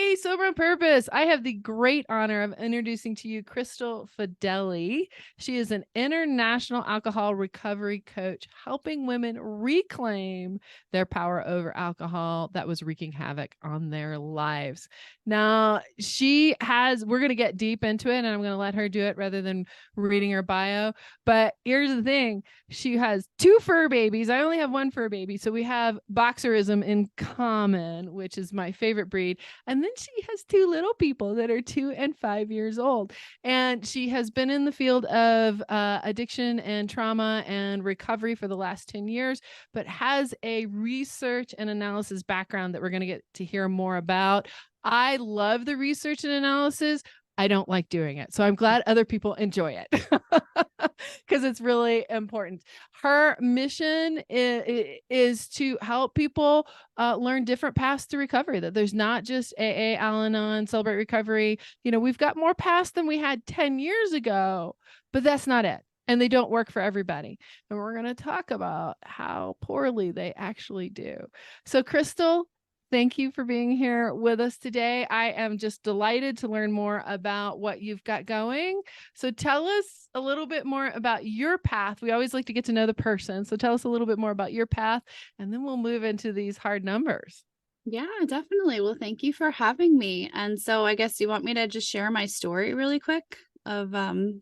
Hey, Sober on Purpose. I have the great honor of introducing to you Crystal Fedeli. She is an international alcohol recovery coach, helping women reclaim their power over alcohol that was wreaking havoc on their lives. Now, we're going to get deep into it, and I'm going to let her do it rather than reading her bio. But here's the thing. She has 2 fur babies. I only have 1 fur baby. So we have boxerism in common, which is my favorite breed. And then she has 2 little people that are 2 and 5 years old. And she has been in the field of addiction and trauma and recovery for the last 10 years, but has a research and analysis background that we're going to get to hear more about. I love the research and analysis. I don't like doing it. So I'm glad other people enjoy it because it's really important. Her mission is to help people learn different paths to recovery, that there's not just AA, Al-Anon, Celebrate Recovery. We've got more paths than we had 10 years ago, but that's not it. And they don't work for everybody. And we're going to talk about how poorly they actually do. So, Crystal, thank you for being here with us today. I am just delighted to learn more about what you've got going. So tell us a little bit more about your path. We always like to get to know the person. So tell us a little bit more about your path, and then we'll move into these hard numbers. Yeah, definitely. Well, thank you for having me. And so I guess you want me to just share my story really quick of Give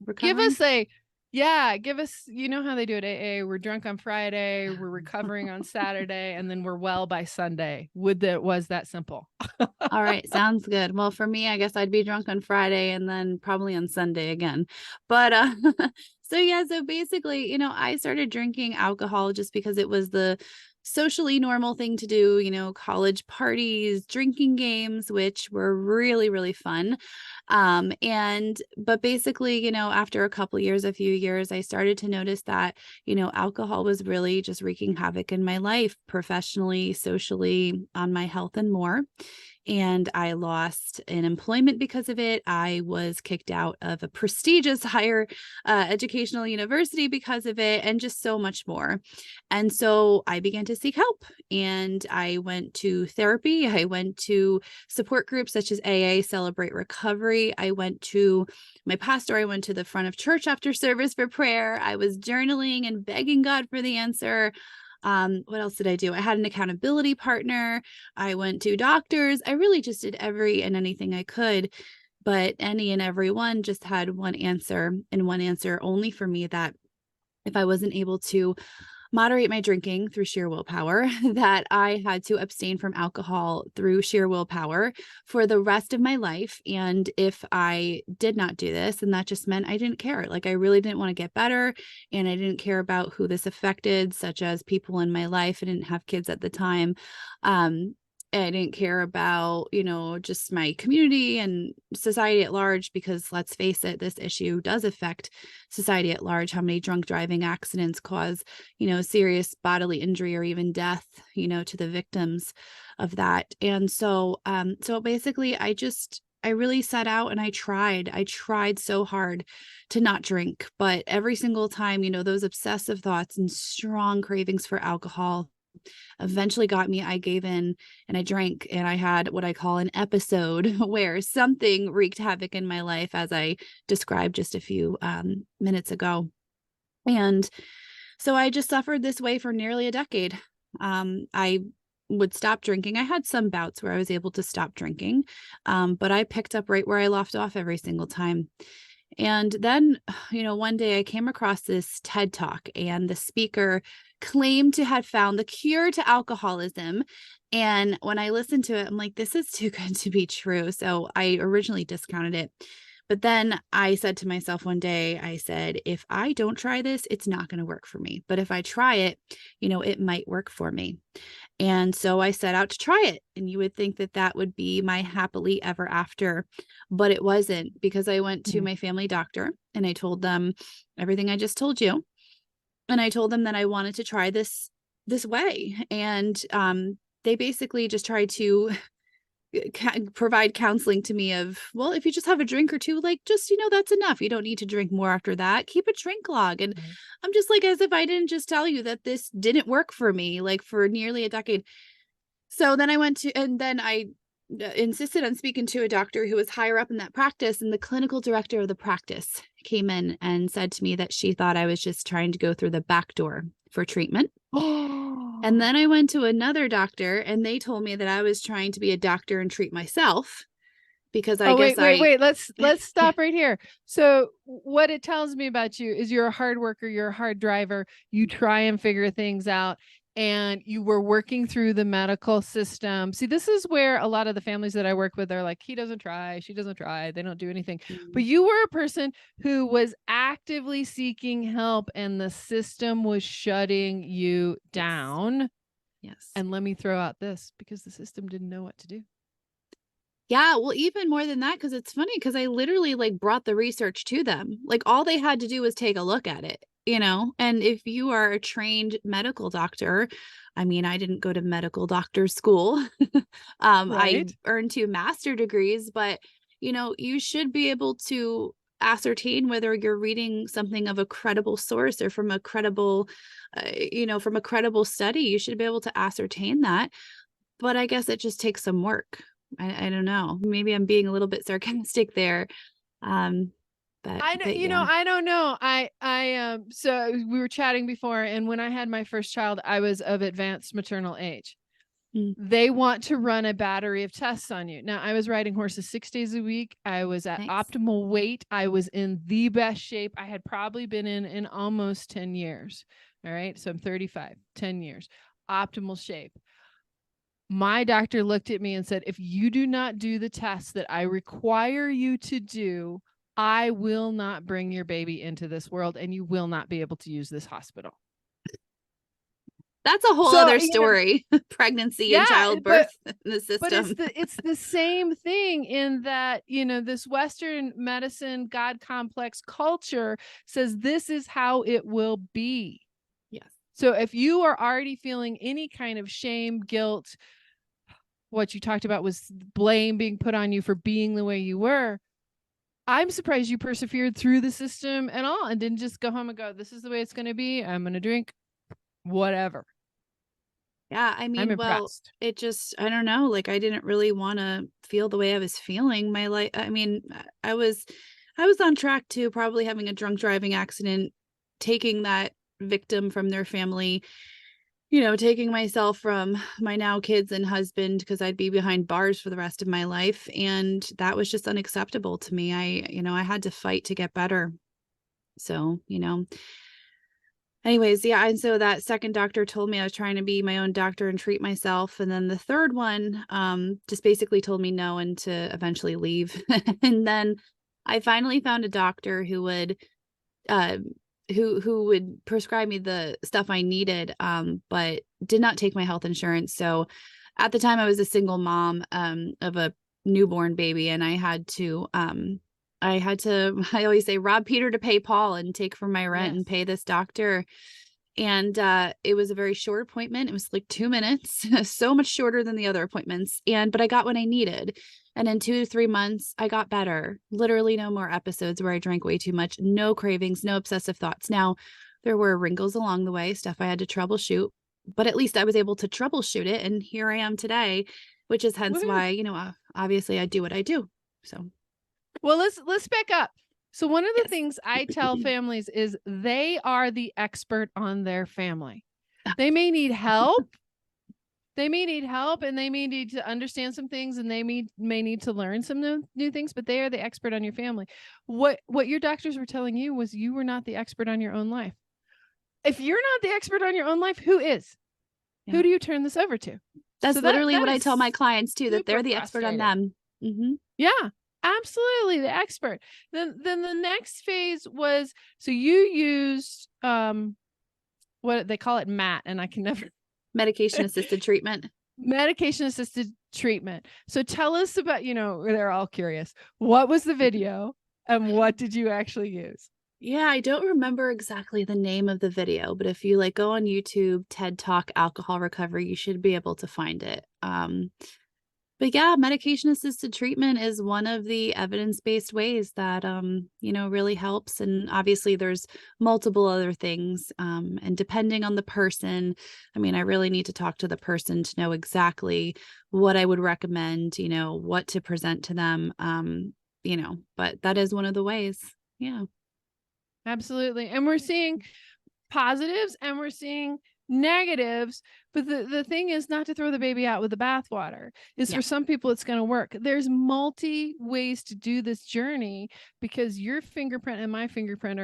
recovering? us give us, you know how they do it at AA. We're drunk on Friday, we're recovering on Saturday, and then we're well by Sunday. Was that simple? All right, sounds good. Well, for me, I guess I'd be drunk on Friday and then probably on Sunday again. But so yeah, so basically, I started drinking alcohol just because it was the socially normal thing to do, college parties, drinking games, which were really, really fun. But basically, after a few years, I started to notice that, alcohol was really just wreaking havoc in my life, professionally, socially, on my health and more. And I lost an employment because of it. I was kicked out of a prestigious higher educational university because of it, and just so much more. And so I began to seek help, and I went to therapy. I went to support groups such as AA, Celebrate Recovery. I went to my pastor. I went to the front of church after service for prayer. I was journaling and begging God for the answer. What else did I do? I had an accountability partner. I went to doctors. I really just did every and anything I could, but any and every one just had one answer, and one answer only for me: that if I wasn't able to moderate my drinking through sheer willpower, that I had to abstain from alcohol through sheer willpower for the rest of my life. And if I did not do this, then that just meant I didn't care. Like, I really didn't want to get better, and I didn't care about who this affected, such as people in my life. I didn't have kids at the time. I didn't care about, just my community and society at large, because let's face it, this issue does affect society at large. How many drunk driving accidents cause, serious bodily injury or even death, to the victims of that. And so basically I really set out and I tried so hard to not drink, but every single time, those obsessive thoughts and strong cravings for alcohol eventually got me. I gave in and I drank, and I had what I call an episode where something wreaked havoc in my life, as I described just a few minutes ago. And so I just suffered this way for nearly a decade. I would stop drinking. I had some bouts where I was able to stop drinking, but I picked up right where I left off every single time. And then, one day I came across this TED Talk, and the speaker claimed to have found the cure to alcoholism. And when I listened to it, I'm like, this is too good to be true. So I originally discounted it. But then I said to myself one day, I said, if I don't try this, it's not going to work for me. But if I try it, it might work for me. And so I set out to try it. And you would think that that would be my happily ever after, but it wasn't, because I went to my family doctor and I told them everything I just told you. And I told them that I wanted to try this way. And they basically just tried to provide counseling to me of, well, if you just have a drink or two, like, just, that's enough. You don't need to drink more after that. Keep a drink log. And I'm just like, as if I didn't just tell you that this didn't work for me, like, for nearly a decade. So then I insisted on speaking to a doctor who was higher up in that practice, and the clinical director of the practice came in and said to me that she thought I was just trying to go through the back door for treatment. And Oh, then I went to another doctor and they told me that I was trying to be a doctor and treat myself because I oh, guess I wait. Let's yeah. stop right here. So what it tells me about you is you're a hard worker, you're a hard driver, you try and figure things out, and you were working through the medical system. See, this is where a lot of the families that I work with are like, he doesn't try, she doesn't try, they don't do anything. But Mm, you were a person who was actively seeking help and the system was shutting you yes. down. Yes. And let me throw out this because the system didn't know what to do. Yeah, well, even more than that, because it's funny because I literally like brought the research to them. Like all they had to do was take a look at it, you know? And if you are a trained medical doctor, I mean, I didn't go to medical doctor school. I Right. earned 2 master degrees, but you should be able to ascertain whether you're reading something of a credible source or from a credible, from a credible study. You should be able to ascertain that. But I guess it just takes some work. I don't know. Maybe I'm being a little bit sarcastic there. Um, but I know, but yeah. I don't know. So we were chatting before, and when I had my first child, I was of advanced maternal age. Mm, They want to run a battery of tests on you. Now, I was riding horses 6 days a week. I was at nice. optimal weight. I was in the best shape I had probably been in almost 10 years. All right. So I'm 35, 10 years, optimal shape. My doctor looked at me and said, if you do not do the tests that I require you to do, I will not bring your baby into this world and you will not be able to use this hospital. That's a whole So, other story. Pregnancy and yeah, childbirth in the but system. it's the same thing in that, this Western medicine God complex culture says this is how it will be. Yes. So if you are already feeling any kind of shame, guilt, what you talked about was blame being put on you for being the way you were. I'm surprised you persevered through the system and all and didn't just go home and go, this is the way it's going to be. I'm going to drink whatever. Yeah, I I'm mean, well, impressed. it just I don't know, like I didn't really want to feel the way I was feeling. My life, I mean, I was on track to probably having a drunk driving accident, taking that victim from their family, taking myself from my now kids and husband because I'd be behind bars for the rest of my life. And that was just unacceptable to me. I had to fight to get better. So, anyways, yeah. And so that second doctor told me I was trying to be my own doctor and treat myself. And then the third one just basically told me no and to eventually leave. And then I finally found a doctor who would uh, who would prescribe me the stuff I needed, but did not take my health insurance. So at the time I was a single mom of a newborn baby, and I always say rob Peter to pay Paul and take from my rent and Yes. pay this doctor. And it was a very short appointment. It was like 2 minutes, so much shorter than the other appointments. But I got what I needed. And in 2 to 3 months, I got better. Literally no more episodes where I drank way too much, no cravings, no obsessive thoughts. Now, there were wrinkles along the way, stuff I had to troubleshoot, but at least I was able to troubleshoot it. And here I am today, which is hence Woohoo. why, obviously I do what I do. So, Well, let's back up. So one of the yes. things I tell families is they are the expert on their family. They may need help. They may need help and they may need to understand some things and they may need to learn some new things, but they are the expert on your family. What your doctors were telling you was you were not the expert on your own life. If you're not the expert on your own life, who is? Yeah. Who do you turn this over to? That's So that literally that what I tell my is clients too, that they're super the expert on frustrating. them. Hmm. Yeah, absolutely the expert. Then the next phase was so you used what they call it MAT, and I can never Medication assisted treatment. medication assisted treatment. So tell us about, they're all curious. What was the video and what did you actually use? Yeah, I don't remember exactly the name of the video, but if you like go on YouTube, TED Talk alcohol recovery, you should be able to find it. But yeah, medication assisted treatment is one of the evidence-based ways that, really helps. And obviously there's multiple other things. And depending on the person, I mean, I really need to talk to the person to know exactly what I would recommend, what to present to them. But that is one of the ways. Yeah. Absolutely. And we're seeing positives and we're seeing negatives, but the thing is not to throw the baby out with the bathwater. Is Yeah. for some people it's going to work. There's multi ways to do this journey because your fingerprint and my fingerprint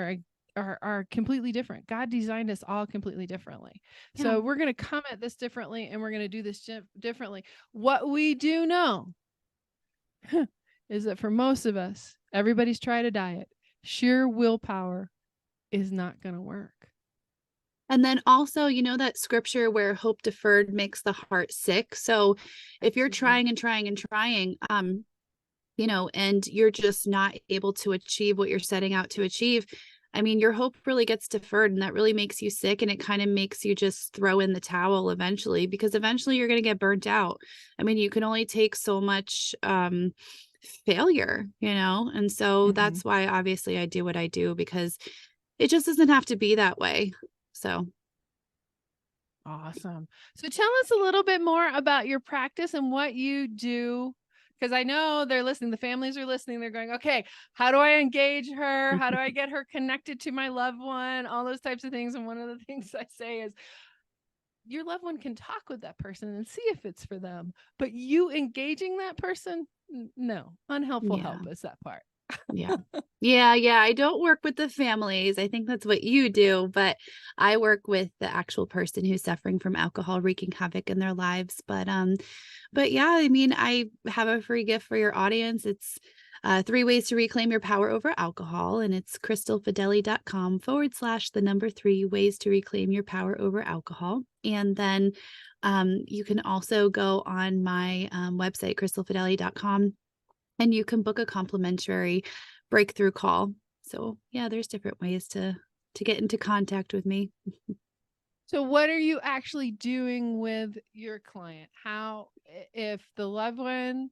are completely different. God designed us all completely differently. Yeah. So we're going to come at this differently and we're going to do this differently. What we do know is that for most of us, everybody's tried a diet. Sheer willpower is not going to work. And then also, that scripture where hope deferred makes the heart sick. So if you're trying and trying and trying, and you're just not able to achieve what you're setting out to achieve, I mean, your hope really gets deferred and that really makes you sick. And it kind of makes you just throw in the towel eventually, because eventually you're going to get burnt out. I mean, you can only take so much, failure, and so that's why obviously I do what I do, because it just doesn't have to be that way. So Awesome. So tell us a little bit more about your practice and what you do. Because I know they're listening. The families are listening. They're going, okay, how do I engage her? How do I get her connected to my loved one? All those types of things. And one of the things I say is your loved one can talk with that person and see if it's for them. But you engaging that person, no, unhelpful yeah. help is that part. Yeah. Yeah. I don't work with the families. I think that's what you do, but I work with the actual person who's suffering from alcohol wreaking havoc in their lives. But yeah, I mean, I have a free gift for your audience. It's 3 ways to reclaim your power over alcohol. And it's crystalfedeli.com/3 ways to reclaim your power over alcohol. And then you can also go on my website, crystalfedeli.com, and you can book a complimentary breakthrough call. So yeah, there's different ways to get into contact with me. So what are you actually doing with your client? How, if the loved one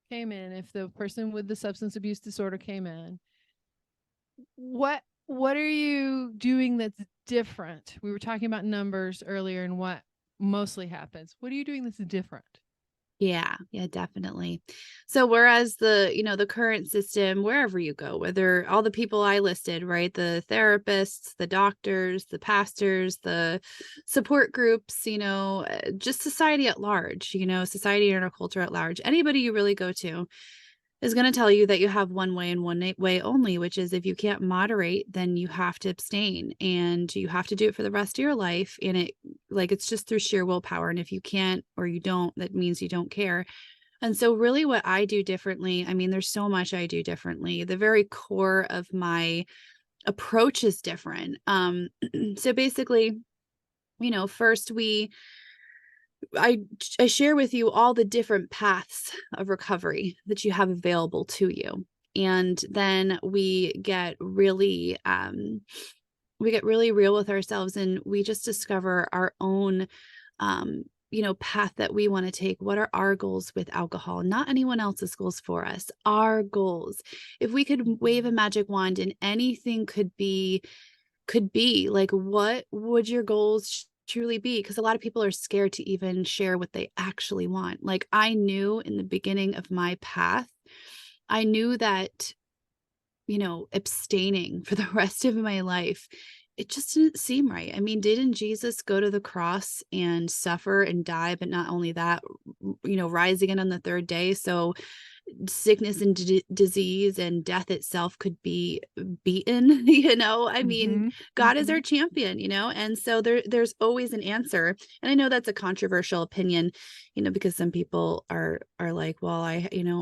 came in, if the person with the substance abuse disorder came in, what are you doing that's different? We were talking about numbers earlier and what mostly happens. What are you doing that's different? Yeah, definitely. So whereas the current system, wherever you go, whether all the people I listed, right, the therapists, the doctors, the pastors, the support groups, just society at large, society and our culture at large, anybody you really go to is going to tell you that you have one way and one way only, which is if you can't moderate, then you have to abstain and you have to do it for the rest of your life. And it's just through sheer willpower. And if you can't, or you don't, that means you don't care. And so really what I do differently, I mean, there's so much I do differently. The very core of my approach is different. So basically, first I share with you all the different paths of recovery that you have available to you. And then we get really real with ourselves, and we just discover our own path that we want to take. What are our goals with alcohol? Not anyone else's goals for us, our goals. If we could wave a magic wand and anything could be like, what would your goals truly be? Because a lot of people are scared to even share what they actually want. Like, I knew in the beginning of my path, I knew that, abstaining for the rest of my life, it just didn't seem right. I mean, didn't Jesus go to the cross and suffer and die? But not only that, rise again on the third day. So sickness and disease and death itself could be beaten. I mean, God is our champion, and so there's always an answer. And I know that's a controversial opinion, because some people are like, well,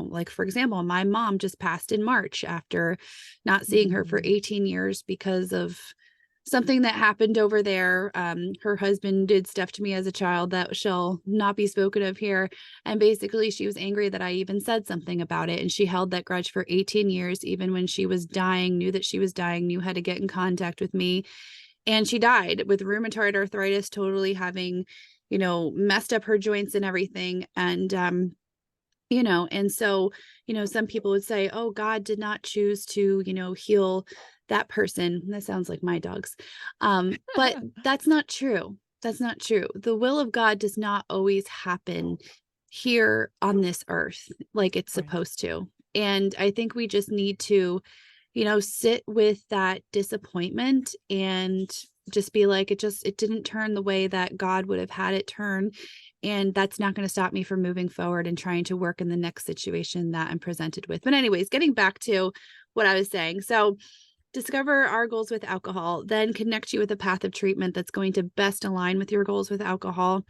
like, for example, my mom just passed in March after not seeing her for 18 years because of something that happened over there. Her husband did stuff to me as a child that shall not be spoken of here. And basically she was angry that I even said something about it. And she held that grudge for 18 years, even when she was dying, knew that she was dying, knew how to get in contact with me. And she died with rheumatoid arthritis, totally having, messed up her joints and everything. And And so, some people would say, oh, God did not choose to, heal that person. That sounds like my dogs. But that's not true. That's not true. The will of God does not always happen here on this earth like it's Right. supposed to. And I think we just need to, sit with that disappointment and just be like, it didn't turn the way that God would have had it turn. And that's not going to stop me from moving forward and trying to work in the next situation that I'm presented with. But anyways, getting back to what I was saying. So discover our goals with alcohol, then connect you with a path of treatment that's going to best align with your goals with alcohol.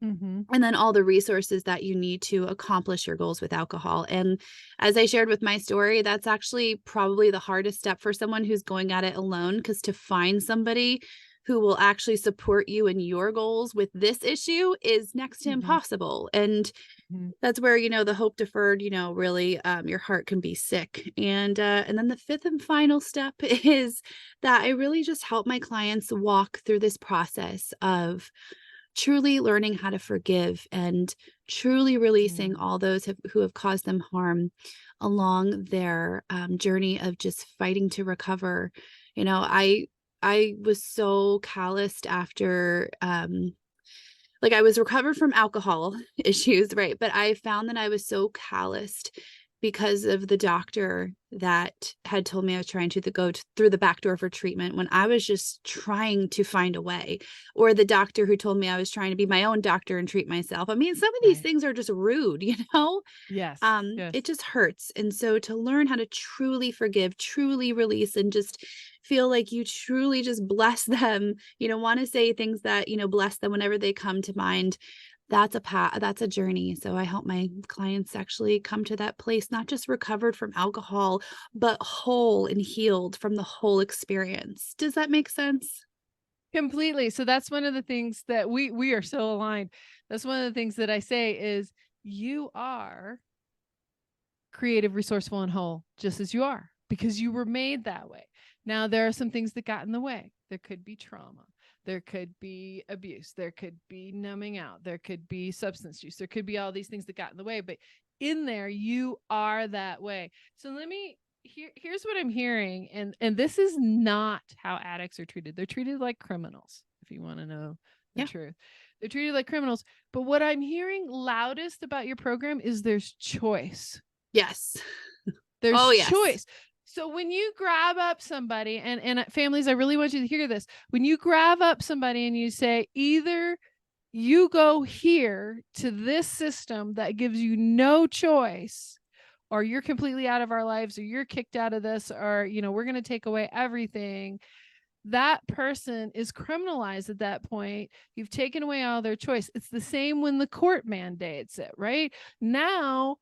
Mm-hmm. And then all the resources that you need to accomplish your goals with alcohol. And as I shared with my story, that's actually probably the hardest step for someone who's going at it alone, because to find somebody who will actually support you in your goals with this issue is next to Mm-hmm. impossible. And Mm-hmm. that's where, the hope deferred, really, your heart can be sick. And then the fifth and final step is that I really just help my clients walk through this process of truly learning how to forgive and truly releasing Mm-hmm. all those who have caused them harm along their journey of just fighting to recover. I was so calloused after like I was recovered from alcohol issues, right? But I found that I was so calloused because of the doctor that had told me I was trying to go through the back door for treatment when I was just trying to find a way, or the doctor who told me I was trying to be my own doctor and treat myself. I mean, some of these Right. things are just rude, Yes. it Yes. just hurts. And so to learn how to truly forgive, truly release, and just feel like you truly just bless them, want to say things that, bless them whenever they come to mind. That's a journey. So I help my clients actually come to that place, not just recovered from alcohol, but whole and healed from the whole experience. Does that make sense? Completely. So that's one of the things that we are so aligned. That's one of the things that I say is you are creative, resourceful, and whole, just as you are, because you were made that way. Now, there are some things that got in the way. There could be trauma. There could be abuse. There could be numbing out. There could be substance use. There could be all these things that got in the way. But in there, you are that way. So here's what I'm hearing. And this is not how addicts are treated. They're treated like criminals, if you want to know the Yeah. truth. They're treated like criminals. But what I'm hearing loudest about your program is there's choice. Yes. There's Oh, yes. choice. So when you grab up somebody, and families, I really want you to hear this. When you grab up somebody and you say, either you go here to this system that gives you no choice, or you're completely out of our lives, or you're kicked out of this, or, we're going to take away everything. That person is criminalized at that point. You've taken away all their choice. It's the same when the court mandates it, right? Now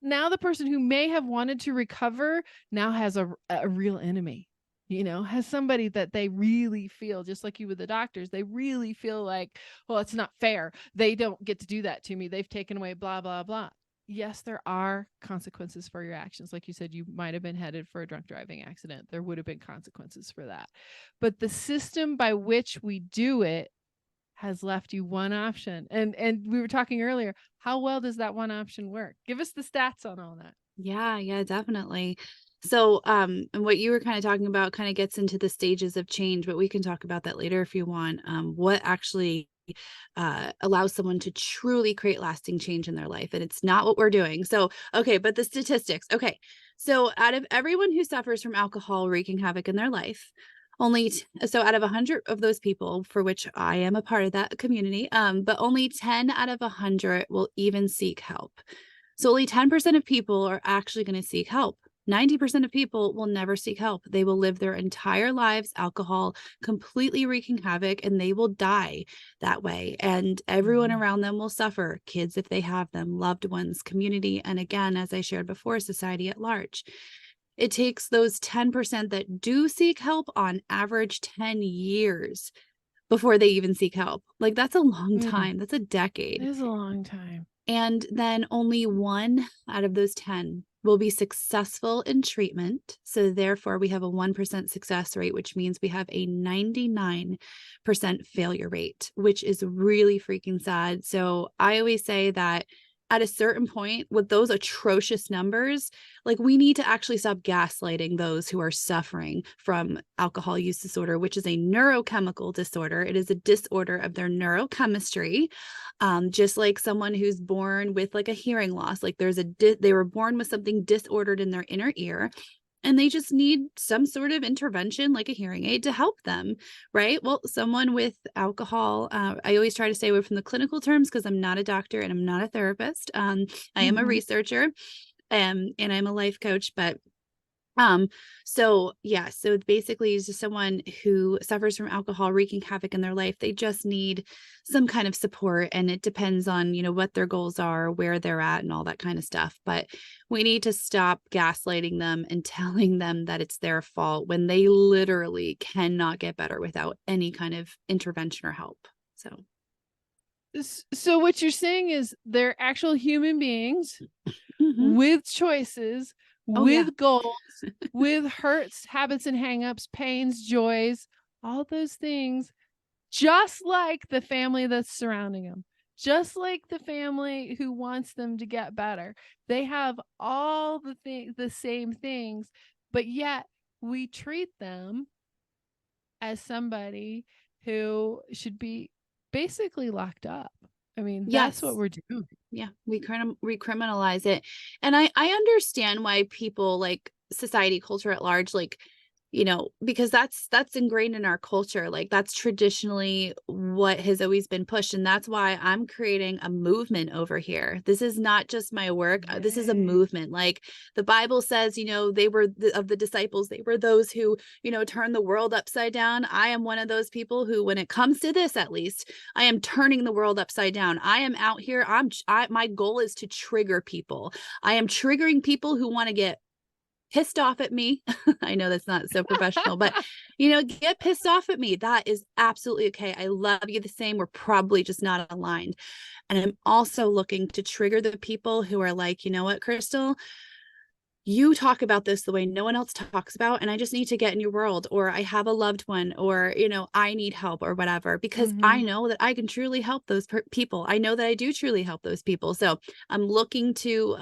the person who may have wanted to recover now has a real enemy, has somebody that they really feel, just like you with the doctors, they really feel like, well, it's not fair. They don't get to do that to me. They've taken away blah, blah, blah. Yes, there are consequences for your actions. Like you said, you might have been headed for a drunk driving accident. There would have been consequences for that. But the system by which we do it has left you one option. And we were talking earlier, how well does that one option work? Give us the stats on all that. Yeah, definitely. So, and what you were kind of talking about kind of gets into the stages of change, but we can talk about that later if you want. What actually allows someone to truly create lasting change in their life. And it's not what we're doing. So, okay, but the statistics. Okay. So, out of everyone who suffers from alcohol wreaking havoc in their life, so out of 100 of those people, for which I am a part of that community, but only 10 out of 100 will even seek help. So only 10% of people are actually going to seek help. 90% of people will never seek help. They will live their entire lives alcohol, completely wreaking havoc, and they will die that way. And everyone Mhm. around them will suffer, kids if they have them, loved ones, community, and again, as I shared before, society at large. It takes those 10% that do seek help on average 10 years before they even seek help. Like that's a long Mm, time. That's a it decade. is a long time. And then only 1 out of those 10 will be successful in treatment. So therefore, we have a 1% success rate, which means we have a 99% failure rate, which is really freaking sad. So I always say that at a certain point with those atrocious numbers, like we need to actually stop gaslighting those who are suffering from alcohol use disorder, which is a neurochemical disorder. It is a disorder of their neurochemistry. Just like someone who's born with like a hearing loss, like they were born with something disordered in their inner ear, and they just need some sort of intervention like a hearing aid to help them, right? Well, someone with alcohol, I always try to stay away from the clinical terms because I'm not a doctor and I'm not a therapist. I am a researcher, and I'm a life coach, but so yeah, so basically it's just someone who suffers from alcohol wreaking havoc in their life. They just need some kind of support, and it depends on, what their goals are, where they're at, and all that kind of stuff. But we need to stop gaslighting them and telling them that it's their fault when they literally cannot get better without any kind of intervention or help. So what you're saying is they're actual human beings Mhm. with choices, Oh yeah. with goals, with hurts, habits, and hangups, pains, joys, all those things, just like the family that's surrounding them, just like the family who wants them to get better. They have all the same things, but yet we treat them as somebody who should be basically locked up. I mean, that's what Yes. we're doing. Yeah, we recriminalize it. And I understand why people, like society, culture at large, like, because that's ingrained in our culture. Like that's traditionally what has always been pushed. And that's why I'm creating a movement over here. This is not just my work. This is a Yay. movement. Like the Bible says, they were of the disciples, they were those who, turned the world upside down. I am one of those people who, when it comes to this, at least, I am turning the world upside down. I am out here. My goal is to trigger people. I am triggering people who want to get pissed off at me. I know that's not so professional, but get pissed off at me. That is absolutely okay. I love you the same. We're probably just not aligned. And I'm also looking to trigger the people who are like, you know what, Crystal, you talk about this the way no one else talks about, and I just need to get in your world, or I have a loved one, or I need help or whatever, because I know that I can truly help those people. I know that I do truly help those people. So I'm looking to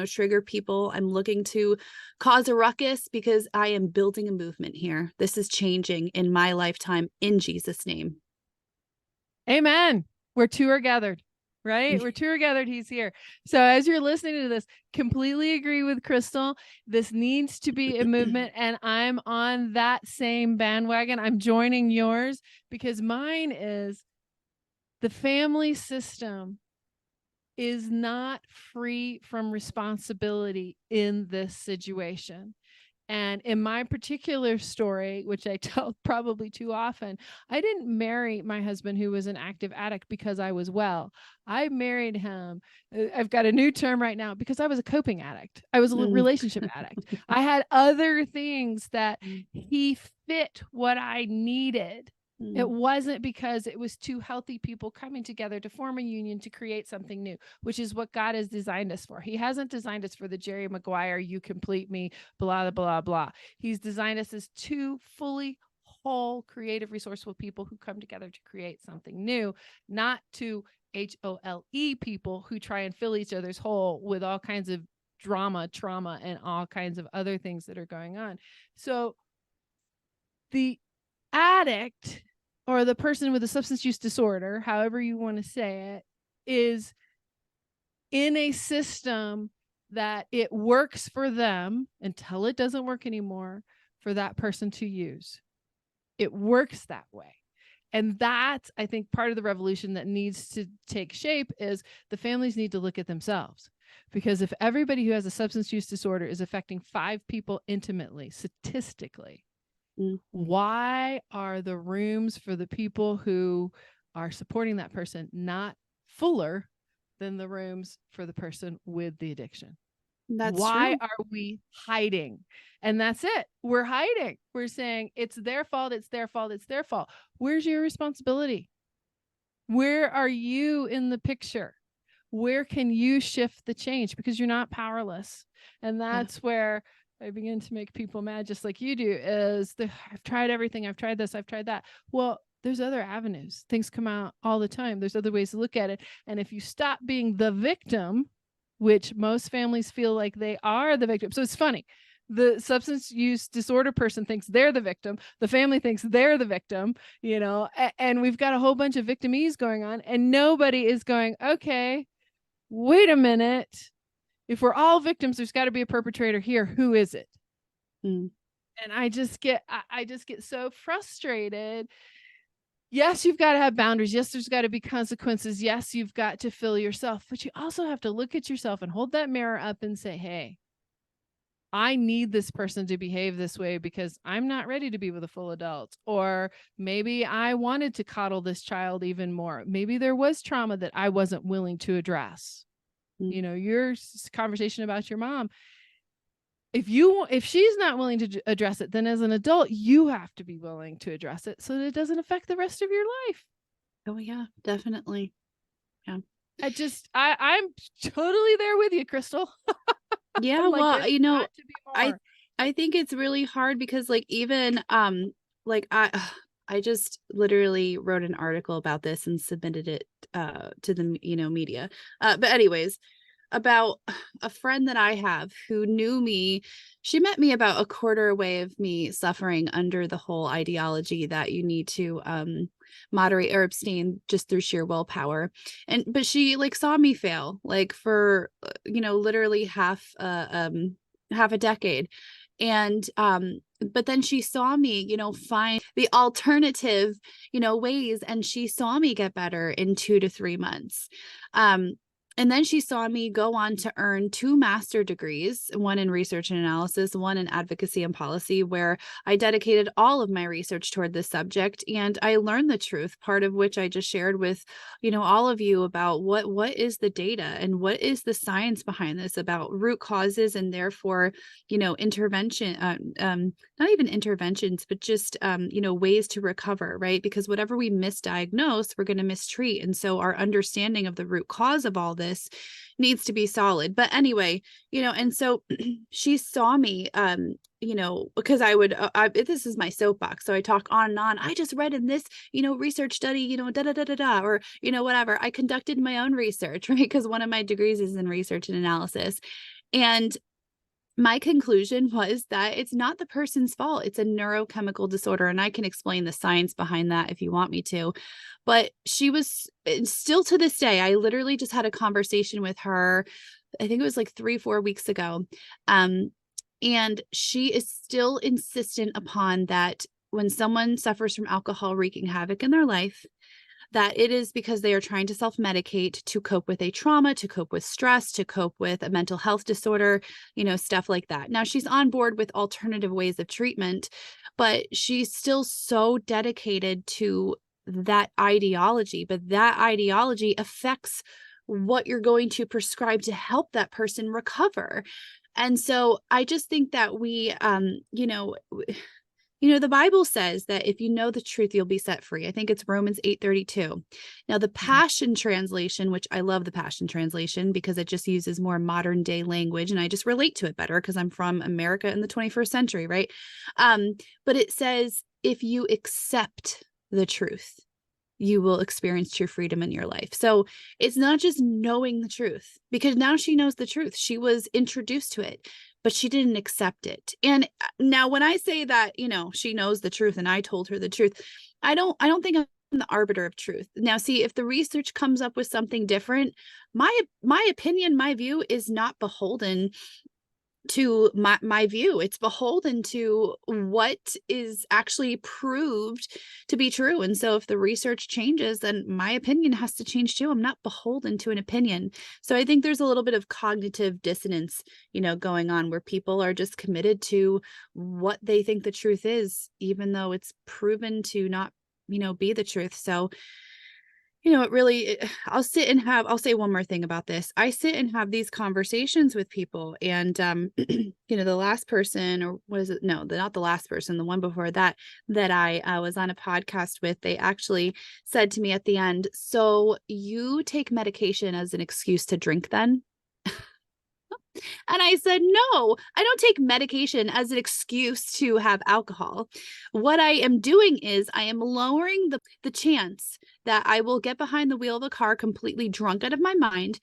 trigger people. I'm looking to cause a ruckus because I am building a movement here. This is changing in my lifetime, in Jesus' name. Amen. Where two are gathered, right? Where two are gathered, he's here. So as you're listening to this, completely agree with Crystal. This needs to be a movement, and I'm on that same bandwagon. I'm joining yours because mine is the family system is not free from responsibility in this situation. And in my particular story, which I tell probably too often, I didn't marry my husband who was an active addict because I was well. I married him. I've got a new term right now, because I was a coping addict. I was a relationship addict. I had other things that he fit what I needed. It wasn't because it was two healthy people coming together to form a union to create something new, which is what God has designed us for. He hasn't designed us for the Jerry Maguire, you complete me, blah, blah, blah. He's designed us as two fully whole, creative, resourceful people who come together to create something new, not two HOLE people who try and fill each other's hole with all kinds of drama, trauma, and all kinds of other things that are going on. So the addict, or the person with a substance use disorder, however you want to say it, is in a system that it works for them until it doesn't work anymore for that person to use. It works that way. And that's, I think, part of the revolution that needs to take shape is the families need to look at themselves. Because if everybody who has a substance use disorder is affecting 5 people intimately, statistically, why are the rooms for the people who are supporting that person not fuller than the rooms for the person with the addiction? Why are we hiding? And that's it. We're hiding. We're saying it's their fault. It's their fault. It's their fault. Where's your responsibility? Where are you in the picture? Where can you shift the change? Because you're not powerless. And that's where I begin to make people mad, just like you do, is I've tried everything. I've tried this. I've tried that. Well, there's other avenues. Things come out all the time. There's other ways to look at it. And if you stop being the victim, which most families feel like they are the victim. So it's funny. The substance use disorder person thinks they're the victim. The family thinks they're the victim, and we've got a whole bunch of victimese going on, and nobody is going, okay, wait a minute. If we're all victims, there's got to be a perpetrator here. Who is it? Mm. And I just get so frustrated. Yes, you've got to have boundaries. Yes, there's got to be consequences. Yes, you've got to fill yourself, but you also have to look at yourself and hold that mirror up and say, hey, I need this person to behave this way because I'm not ready to be with a full adult. Or maybe I wanted to coddle this child even more. Maybe there was trauma that I wasn't willing to address. Your conversation about your mom, if she's not willing to address it, then as an adult, you have to be willing to address it so that it doesn't affect the rest of your life. Oh yeah, definitely. Yeah. I'm totally there with you, Crystal. Yeah, Like, well, there's got to be I more. I think it's really hard because like even like I just literally wrote an article about this and submitted it to the media. But anyways, about a friend that I have who knew me. She met me about a quarter away of me suffering under the whole ideology that you need to moderate or abstain just through sheer willpower. But she like saw me fail like for literally half a decade. And but then she saw me find the alternative ways, and she saw me get better in 2 to 3 months. And then she saw me go on to earn 2 master's degrees, one in research and analysis, one in advocacy and policy, where I dedicated all of my research toward this subject. And I learned the truth, part of which I just shared with, all of you about what is the data and what is the science behind this about root causes, and therefore, intervention, not even interventions, but just, ways to recover, right? Because whatever we misdiagnose, we're going to mistreat. And so our understanding of the root cause of all this needs to be solid. But anyway, and so she saw me, because I would, this is my soapbox. So I talk on and on. I just read in this, research study, da da da da da, or, whatever. I conducted my own research, right? Because one of my degrees is in research and analysis. And my conclusion was that it's not the person's fault. It's a neurochemical disorder. And I can explain the science behind that if you want me to. But she was still to this day, I literally just had a conversation with her. I think it was like 3-4 weeks ago. And she is still insistent upon that when someone suffers from alcohol wreaking havoc in their life, that it is because they are trying to self-medicate to cope with a trauma, to cope with stress, to cope with a mental health disorder, stuff like that. Now she's on board with alternative ways of treatment, but she's still so dedicated to that ideology. But that ideology affects what you're going to prescribe to help that person recover. And so I just think that we, the Bible says that if you know the truth, you'll be set free. I think it's Romans 8:32. Now, the Passion Translation, which I love the Passion Translation because it just uses more modern day language, and I just relate to it better because I'm from America in the 21st century, right? But it says, if you accept the truth, you will experience true freedom in your life. So it's not just knowing the truth, because now she knows the truth. She was introduced to it, but she didn't accept it. And now when I say that, she knows the truth and I told her the truth, I don't think I'm the arbiter of truth. Now, see, if the research comes up with something different, my opinion, my view is not beholden to my view. It's beholden to what is actually proved to be true. And so if the research changes, then my opinion has to change too. I'm not beholden to an opinion. So I think there's a little bit of cognitive dissonance, going on, where people are just committed to what they think the truth is, even though it's proven to not, be the truth. So it really, I'll say one more thing about this. I sit and have these conversations with people, and, the last person, or what is it? No, not the last person, the one before that I was on a podcast with, they actually said to me at the end, so you take medication as an excuse to drink then? And I said, no, I don't take medication as an excuse to have alcohol. What I am doing is I am lowering the chance that I will get behind the wheel of a car completely drunk out of my mind,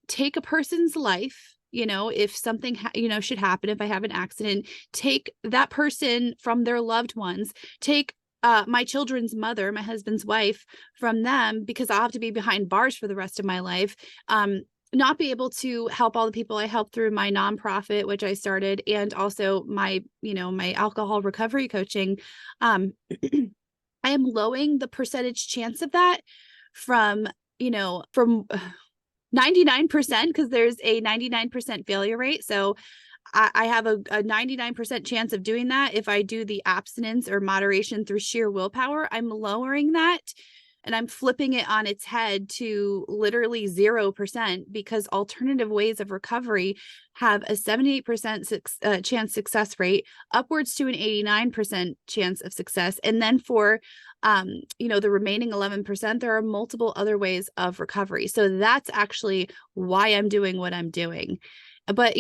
take a person's life. If something, should happen, if I have an accident, take that person from their loved ones, take my children's mother, my husband's wife, from them, because I'll have to be behind bars for the rest of my life. Not be able to help all the people I help through my nonprofit, which I started, and also my alcohol recovery coaching. I am lowering the percentage chance of that from 99%, because there's a 99% failure rate. So I have a 99% chance of doing that. If I do the abstinence or moderation through sheer willpower, I'm lowering that, and I'm flipping it on its head to literally 0%, because alternative ways of recovery have a 78% chance success rate, upwards to an 89% chance of success. And then for the remaining 11%, there are multiple other ways of recovery. So that's actually why I'm doing what I'm doing. But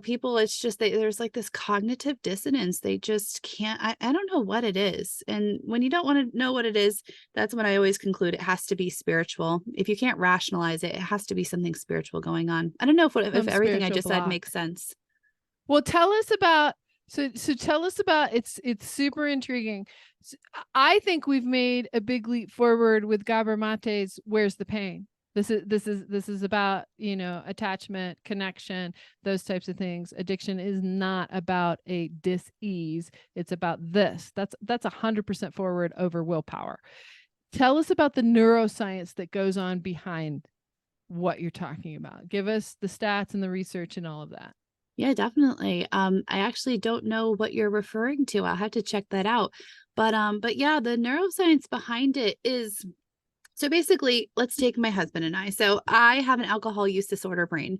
people, it's just there's like this cognitive dissonance. They just can't. I don't know what it is. And when you don't want to know what it is, that's when I always conclude it has to be spiritual. If you can't rationalize it, it has to be something spiritual going on. I don't know if everything I just said makes sense. Well, tell us about tell us about it's super intriguing. I think we've made a big leap forward with Gabor Mate's Where's the Pain? This is about, attachment, connection, those types of things. Addiction is not about a dis-ease. It's about this. That's 100% forward over willpower. Tell us about the neuroscience that goes on behind what you're talking about. Give us the stats and the research and all of that. Yeah, definitely. I actually don't know what you're referring to. I'll have to check that out. But yeah, the neuroscience behind it is, so basically, let's take my husband and I. So I have an alcohol use disorder brain.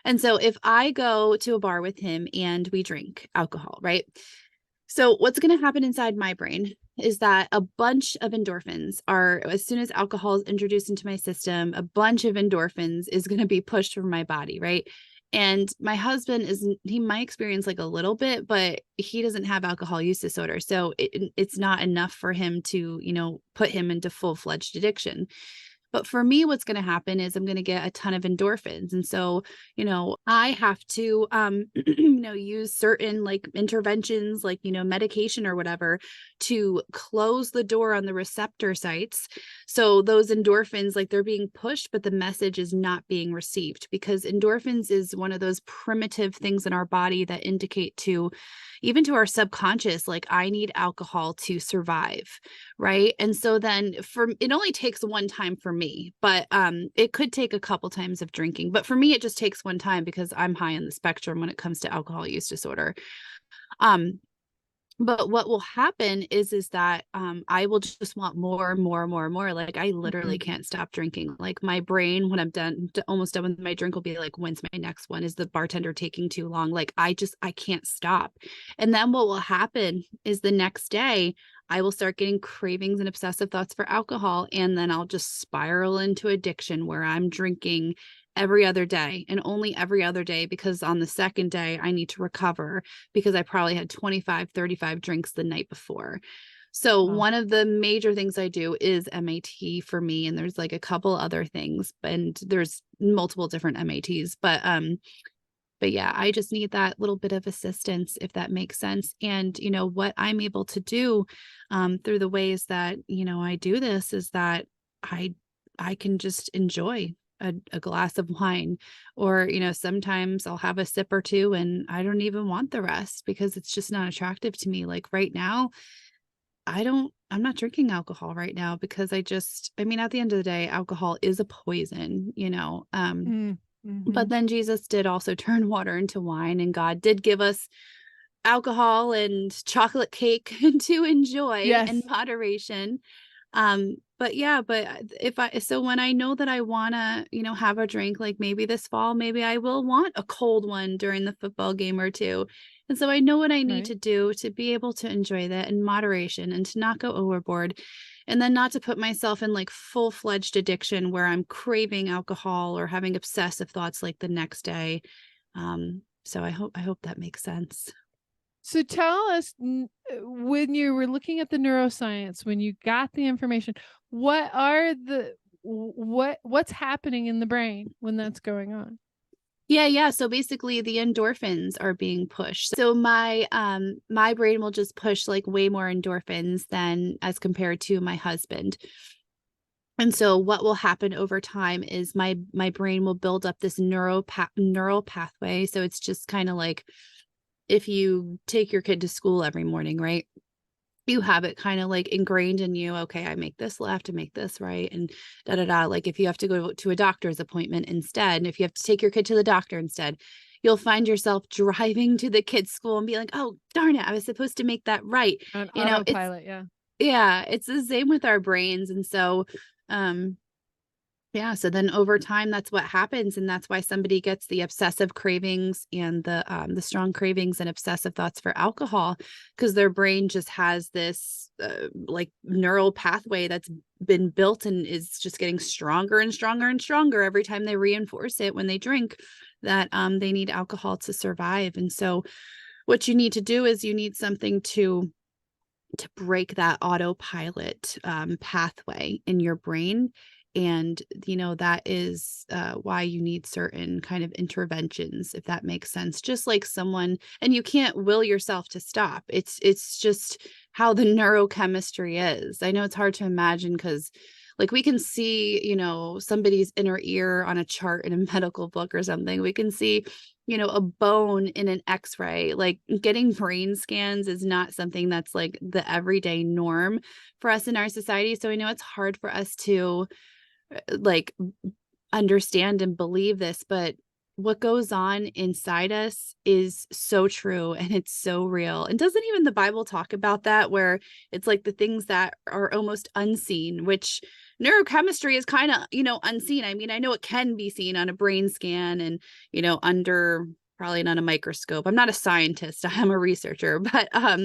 And so if I go to a bar with him and we drink alcohol, right? So what's going to happen inside my brain is that a bunch of endorphins are, as soon as alcohol is introduced into my system, a bunch of endorphins is going to be pushed from my body, right? And my husband he might experience like a little bit, but he doesn't have alcohol use disorder. So it's not enough for him to, put him into full-fledged addiction. But for me, what's going to happen is I'm going to get a ton of endorphins. And so, I have to, use certain like interventions, like, medication or whatever, to close the door on the receptor sites. So those endorphins, like, they're being pushed, but the message is not being received, because endorphins is one of those primitive things in our body that indicate even to our subconscious, like, I need alcohol to survive. Right. And so then it only takes one time for me, but it could take a couple times of drinking. But for me, it just takes one time, because I'm high on the spectrum when it comes to alcohol use disorder. But what will happen is that I will just want more and more and more and more. Like, I literally can't stop drinking. Like, my brain, when I'm almost done with my drink, will be like, when's my next one? Is the bartender taking too long? Like, I can't stop. And then what will happen is the next day, I will start getting cravings and obsessive thoughts for alcohol. And then I'll just spiral into addiction, where I'm drinking every other day, and only every other day, because on the second day I need to recover, because I probably had 25, 35 drinks the night before. So one of the major things I do is MAT for me. And there's like a couple other things, and there's multiple different MATs, but yeah, I just need that little bit of assistance, if that makes sense. And, what I'm able to do through the ways that, I do this, is that I can just enjoy a glass of wine, or, sometimes I'll have a sip or two and I don't even want the rest, because it's just not attractive to me. Like, right now, I'm not drinking alcohol right now, because at the end of the day, alcohol is a poison, but then Jesus did also turn water into wine, and God did give us alcohol and chocolate cake to enjoy in moderation. But when I know that I want to, have a drink, like maybe this fall, maybe I will want a cold one during the football game or two. And so I know what I need to do to be able to enjoy that in moderation and to not go overboard. and then not to put myself in like full-fledged addiction where I'm craving alcohol or having obsessive thoughts like the next day. So I hope that makes sense. So tell us, when you were looking at the neuroscience, when you got the information, what are the what's happening in the brain when that's going on? Yeah. So basically the endorphins are being pushed. So my brain will just push like way more endorphins than as compared to my husband. And so what will happen over time is my brain will build up this neural pathway. So it's just kind of like if you take your kid to school every morning, right? You have it kind of like ingrained in you. Okay, I make this left and make this right, and da da da. Like if you have to go to a doctor's appointment instead, and if you have to take your kid to the doctor instead, you'll find yourself driving to the kids' school and be like, "Oh, darn it, I was supposed to make that right." On It's autopilot, yeah. yeah, it's the same with our brains. And so, um, yeah, so then over time, that's what happens, and that's why somebody gets the obsessive cravings and the strong cravings and obsessive thoughts for alcohol, because their brain just has this like neural pathway that's been built and is just getting stronger and stronger and stronger every time they reinforce it when they drink that they need alcohol to survive. And so, what you need to do is you need something to break that autopilot pathway in your brain. And that is why you need certain kind of interventions, if that makes sense. Just like someone, and you can't will yourself to stop. It's just how the neurochemistry is. I know it's hard to imagine because like we can see somebody's inner ear on a chart in a medical book or something. We can see a bone in an x-ray. Like getting brain scans is not something that's like the everyday norm for us in our society. So I know it's hard for us to like understand and believe this, but what goes on inside us is so true and it's so real. And doesn't even the Bible talk about that, where it's like the things that are almost unseen, which neurochemistry is kind of, unseen. I mean, I know it can be seen on a brain scan and, under probably not a microscope. I'm not a scientist, I'm a researcher, but but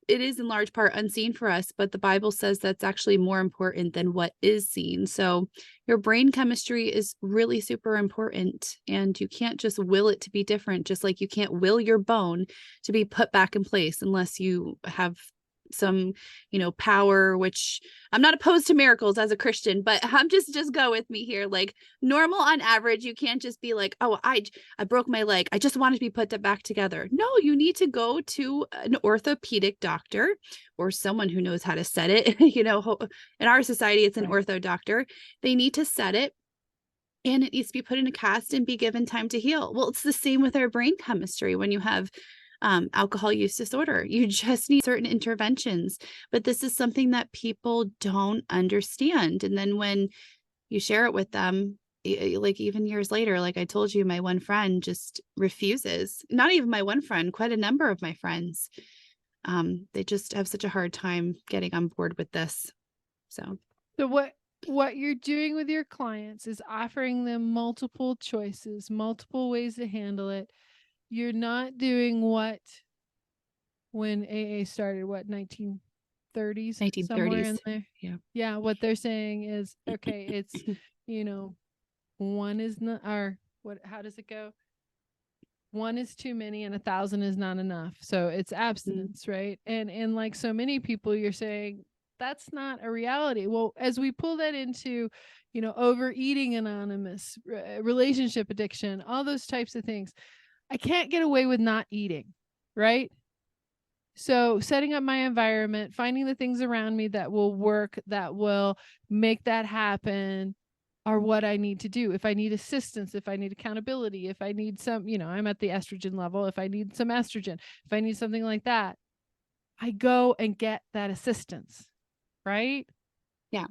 it is in large part unseen for us, but the Bible says that's actually more important than what is seen. So your brain chemistry is really super important, and you can't just will it to be different, just like you can't will your bone to be put back in place unless you have some power, which I'm not opposed to miracles as a Christian, but I'm just go with me here. Like normal on average, you can't just be like, oh, I broke my leg, I just wanted to be put back together. No, you need to go to an orthopedic doctor or someone who knows how to set it. In our society it's an Right. ortho doctor. They need to set it, and it needs to be put in a cast and be given time to heal. Well, it's the same with our brain chemistry. When you have alcohol use disorder, you just need certain interventions. But this is something that people don't understand. And then when you share it with them, like even years later, like I told you, my one friend just refuses. Not even my one friend, quite a number of my friends. They just have such a hard time getting on board with this. So, So what you're doing with your clients is offering them multiple choices, multiple ways to handle it. You're not doing what when AA started, what, 1930s, somewhere in 1930s. there. Yeah. Yeah, what they're saying is, okay, it's, you know, one is not, or what, how does it go? One is too many and 1,000 is not enough. So it's Mm, abstinence, right? And like so many people, you're saying that's not a reality. Well, as we pull that into, overeating anonymous, relationship addiction, all those types of things, I can't get away with not eating, right? So setting up my environment, finding the things around me that will work, that will make that happen, are what I need to do. If I need assistance, if I need accountability, if I need some, I'm at the estrogen level, if I need some estrogen, if I need something like that, I go and get that assistance, right? yeah.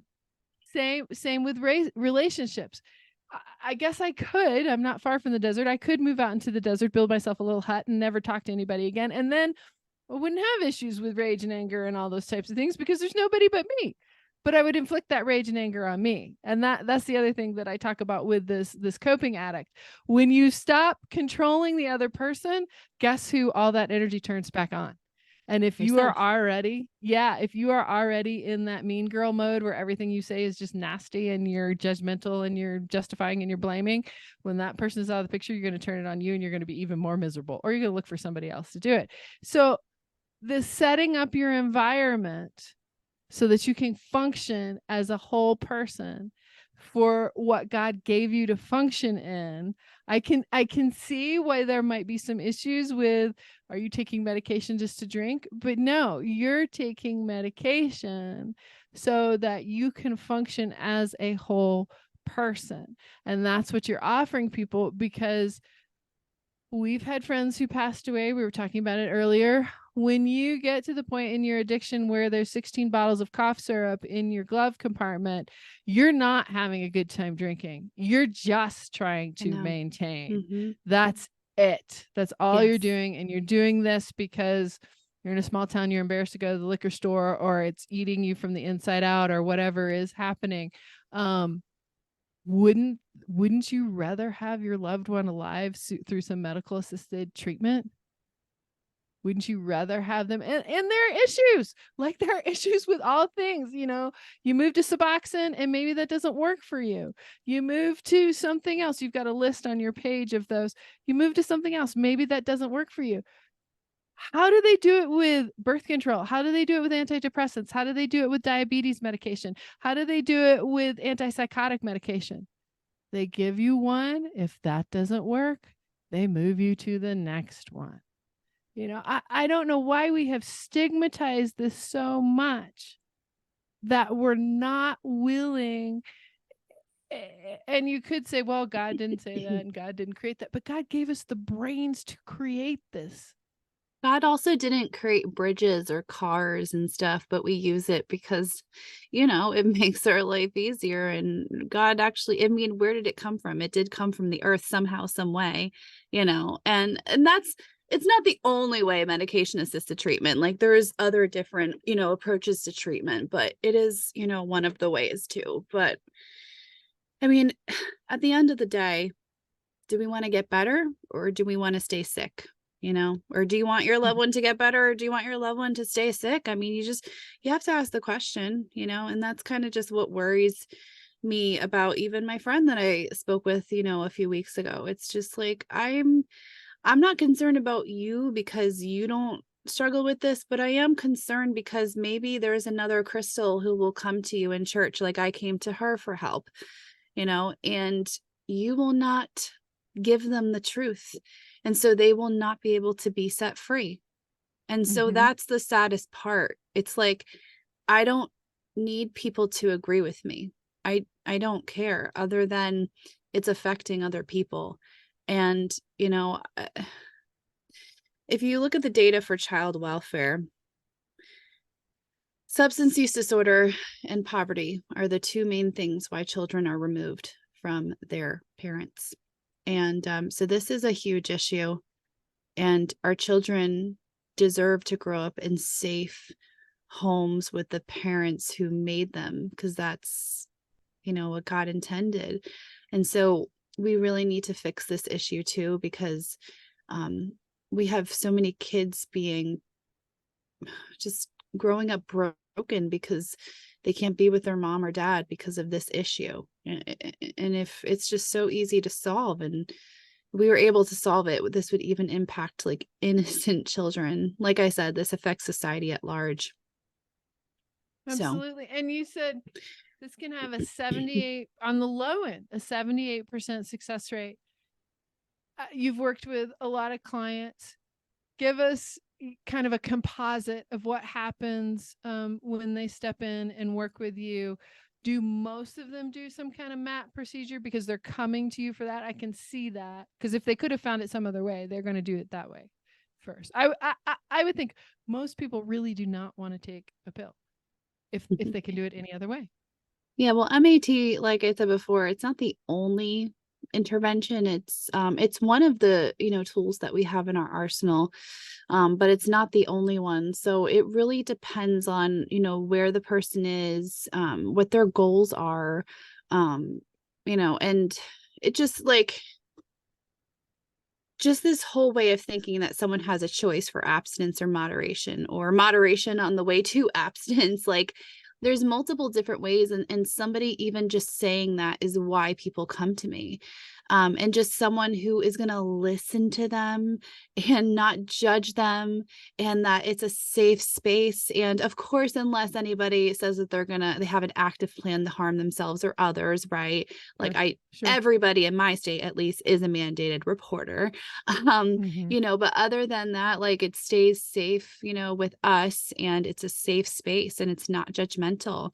Same with relationships. I guess I could. I'm not far from the desert. I could move out into the desert, build myself a little hut, and never talk to anybody again. And then I wouldn't have issues with rage and anger and all those types of things because there's nobody but me. But I would inflict that rage and anger on me. And that's the other thing that I talk about with this coping addict. When you stop controlling the other person, guess who all that energy turns back on? And if you are yourself. already, if you are already in that mean girl mode where everything you say is just nasty and you're judgmental and you're justifying and you're blaming, when that person is out of the picture, you're going to turn it on you and you're going to be even more miserable, or you're going to look for somebody else to do it. So the setting up your environment so that you can function as a whole person for what God gave you to function in. I can see why there might be some issues with, are you taking medication just to drink? But no, you're taking medication so that you can function as a whole person. And that's what you're offering people, because we've had friends who passed away. We were talking about it earlier. When you get to the point in your addiction where there's 16 bottles of cough syrup in your glove compartment, you're not having a good time drinking. You're just trying to maintain. Mm-hmm. That's it. That's all Yes. you're doing. And you're doing this because you're in a small town, you're embarrassed to go to the liquor store, or it's eating you from the inside out, or whatever is happening. Wouldn't you rather have your loved one alive through some medical assisted treatment? Wouldn't you rather have them? And there are issues, like there are issues with all things. You move to Suboxone and maybe that doesn't work for you. You move to something else. You've got a list on your page of those. You move to something else. Maybe that doesn't work for you. How do they do it with birth control? How do they do it with antidepressants? How do they do it with diabetes medication? How do they do it with antipsychotic medication? They give you one. If that doesn't work, they move you to the next one. I don't know why we have stigmatized this so much that we're not willing. And you could say, well, God didn't say that and God didn't create that, but God gave us the brains to create this. God also didn't create bridges or cars and stuff, but we use it because, it makes our life easier. And God actually, I mean, where did it come from? It did come from the earth somehow, some way, and that's, it's not the only way medication assisted treatment. Like there's other different, approaches to treatment, but it is, one of the ways too. But I mean, at the end of the day, do we want to get better or do we want to stay sick? Or do you want your loved one to get better, or do you want your loved one to stay sick? I mean, you have to ask the question, and that's kind of just what worries me about even my friend that I spoke with, a few weeks ago. It's just like, I'm not concerned about you because you don't struggle with this, but I am concerned because maybe there's another Crystal who will come to you in church like I came to her for help, and you will not give them the truth. And so they will not be able to be set free. And so that's the saddest part. It's like, I don't need people to agree with me. I don't care, other than it's affecting other people. And, if you look at the data for child welfare, substance use disorder and poverty are the two main things why children are removed from their parents. And so this is a huge issue, and our children deserve to grow up in safe homes with the parents who made them, because that's, what God intended. And so we really need to fix this issue too, because we have so many kids being just growing up broken because they can't be with their mom or dad because of this issue. And if it's just so easy to solve and we were able to solve it, this would even impact like innocent children. Like I said, this affects society at large. Absolutely. So. And you said this can have a 78 on the low end, a 78% success rate. You've worked with a lot of clients. Give us kind of a composite of what happens when they step in and work with you. Do most of them do some kind of MAP procedure because they're coming to you for that? I can see that, because if they could have found it some other way, they're going to do it that way first. I would think most people really do not want to take a pill if they can do it any other way. Yeah, well, MAT, like I said before, it's not the only intervention. It's one of the tools that we have in our arsenal, but it's not the only one. So it really depends on where the person is, what their goals are, and it just like, just this whole way of thinking that someone has a choice for abstinence or moderation on the way to abstinence. Like there's multiple different ways. And somebody even just saying that is why people come to me. And just someone who is going to listen to them and not judge them, and that it's a safe space. And of course, unless anybody says that they have an active plan to harm themselves or others, right? Like Sure. Sure. everybody in my state at least is a mandated reporter. Um, Mhm. but other than that, like it stays safe, with us, and it's a safe space and it's not judgmental.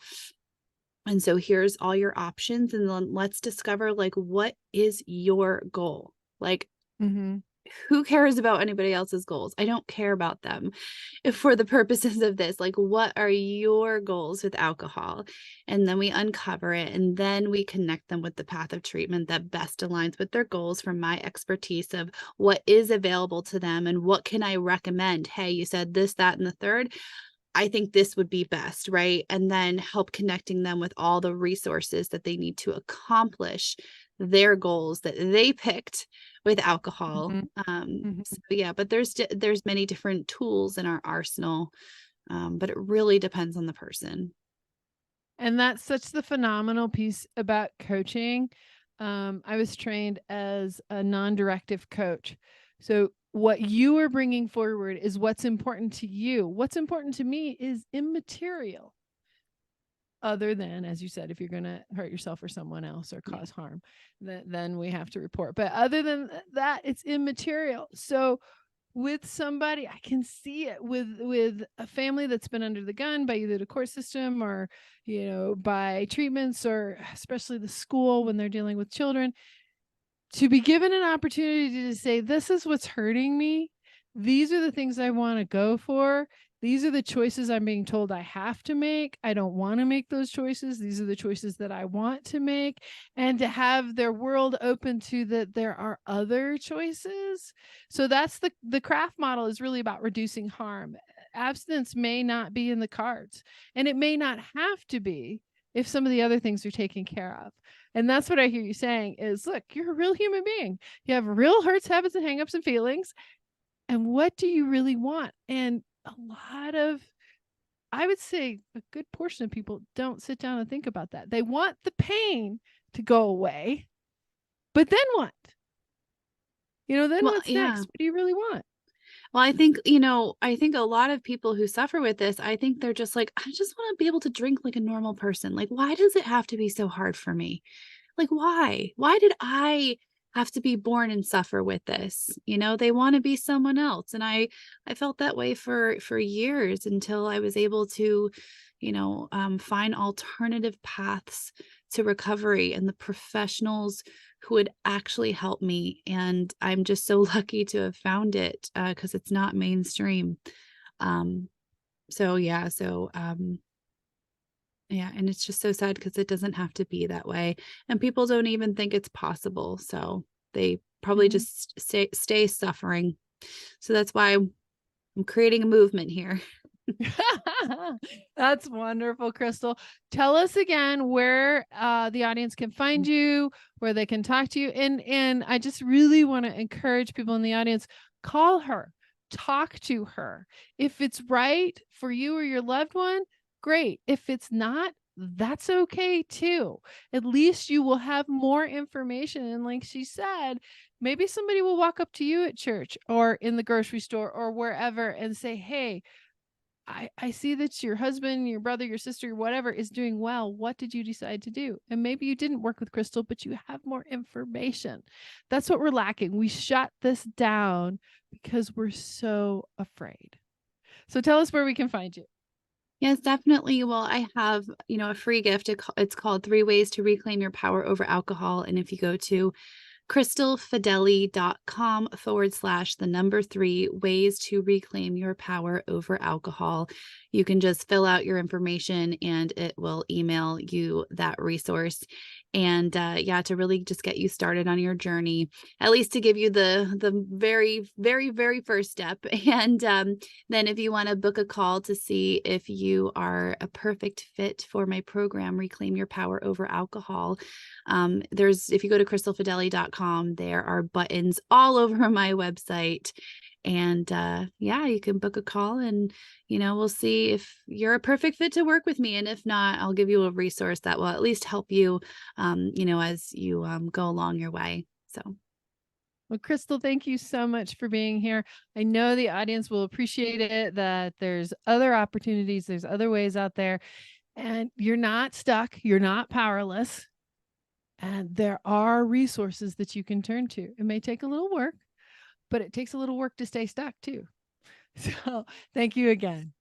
And so here's all your options, and then let's discover like what is your goal? Like Mhm. who cares about anybody else's goals? I don't care about them. If for the purposes of this, like what are your goals with alcohol? And then we uncover it, and then we connect them with the path of treatment that best aligns with their goals from my expertise of what is available to them and what can I recommend. Hey, you said this, that, and the third. I think this would be best, right? And then help connecting them with all the resources that they need to accomplish their goals that they picked with alcohol. Mhm. Mhm. So yeah, but there's many different tools in our arsenal, but it really depends on the person. And that's such the phenomenal piece about coaching. I was trained as a non-directive coach. So what you are bringing forward is what's important to you. What's important to me is immaterial. Other than, as you said, if you're going to hurt yourself or someone else or Yeah. cause harm, then we have to report. But other than that, it's immaterial. So with somebody, I can see it with a family that's been under the gun by either the court system or by treatments, or especially the school when they're dealing with children, to be given an opportunity to say, this is what's hurting me. These are the things I want to go for. These are the choices I'm being told I have to make. I don't want to make those choices. These are the choices that I want to make. And to have their world open to that there are other choices. So that's the craft model is really about reducing harm. Abstinence may not be in the cards, and it may not have to be if some of the other things are taken care of. And that's what I hear you saying is, look, you're a real human being. You have real hurts, habits, and hangups and feelings. And what do you really want? And a lot of, I would say a good portion of people don't sit down and think about that. They want the pain to go away, but then what? Then Well, what's yeah. next? What do you really want? Well, I think a lot of people who suffer with this, I think they're just like, I just want to be able to drink like a normal person. Like, why does it have to be so hard for me? Like, why? Why did I have to be born and suffer with this? They want to be someone else. And I felt that way for years until I was able to, find alternative paths to recovery and the professionals who would actually help me. And I'm just so lucky to have found it because it's not mainstream. Um, so yeah, yeah, and it's just so sad because it doesn't have to be that way, and people don't even think it's possible, so they probably Mhm. just stay suffering. So that's why I'm creating a movement here. That's wonderful, Crystal. Tell us again where the audience can find you, where they can talk to you. And I just really want to encourage people in the audience, call her, talk to her. If it's right for you or your loved one, great. If it's not, that's okay too. At least you will have more information. And like she said, maybe somebody will walk up to you at church or in the grocery store or wherever and say, hey, I see that your husband, your brother, your sister, whatever is doing well. What did you decide to do? And maybe you didn't work with Crystal, but you have more information. That's what we're lacking. We shut this down because we're so afraid. So tell us where we can find you. Yes, definitely. Well, I have, a free gift. It's called 3 Ways to Reclaim Your Power Over Alcohol. And if you go to crystalfedeli.com/, the number 3 ways to reclaim your power over alcohol. You can just fill out your information and it will email you that resource. and yeah, to really just get you started on your journey, at least to give you the very, very, very first step. And then if you want to book a call to see if you are a perfect fit for my program, Reclaim Your Power Over Alcohol, if you go to crystalfedeli.com, there are buttons all over my website. And yeah, you can book a call, and we'll see if you're a perfect fit to work with me. And if not, I'll give you a resource that will at least help you as you go along your way. So Well, Crystal, thank you so much for being here. I know the audience will appreciate it, that there's other opportunities, there's other ways out there, and you're not stuck, you're not powerless, and there are resources that you can turn to. It may take a little work, but it takes a little work to stay stuck too. So thank you again.